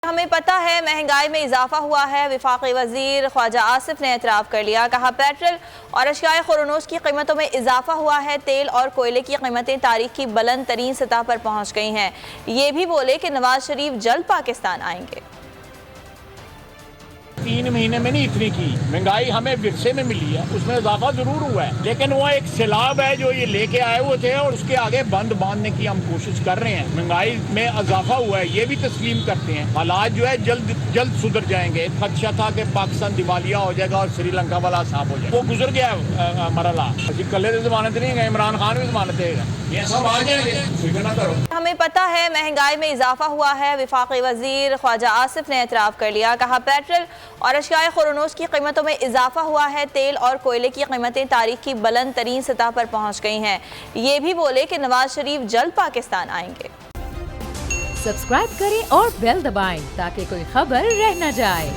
हमें पता है महंगाई में इजाफा हुआ है। वफाकी वजीर ख्वाजा आसिफ ने एतराफ़ कर लिया। कहा पेट्रोल और अशियाए खुर्नूस की कीमतों में इजाफा हुआ है। तेल और कोयले की कीमतें तारीख की बुलंद तरीन सतह पर पहुँच गई हैं। ये भी बोले कि नवाज शरीफ जल्द पाकिस्तान आएंगे। 3 महीने में नहीं इतनी की महंगाई हमें विरसे में मिली है, उसमें इजाफा जरूर हुआ है, लेकिन वो एक सैलाब है जो ये लेके आए हुए थे और उसके आगे बंद बांधने की हम कोशिश कर रहे हैं। महंगाई में इजाफा हुआ है, ये भी तस्लीम करते हैं। हालात जो है जल्द सुधर जाएंगे। खदशा था कि पाकिस्तान दिवालिया हो जाएगा और श्रीलंका वाला हिसाब हो जाएगा, वो गुजर गया मरला। अभी कले जमानत नहीं है, इमरान खान भी जमानत देगा, ये सब आ जाएंगे, फिक्र ना करो। हमें पता है महंगाई में इजाफा हुआ है। वफाकी वजीर ख्वाजा आसिफ ने एतराफ़ कर लिया। कहा पेट्रोल और अशियाए खुर्नूस की कीमतों में इजाफा हुआ है। तेल और कोयले की कीमतें तारीख की बुलंद तरीन सतह पर पहुँच गई हैं। ये भी बोले कि नवाज शरीफ जल्द पाकिस्तान आएंगे। सब्सक्राइब करें और बेल दबाएं ताकि कोई खबर रह न जाए।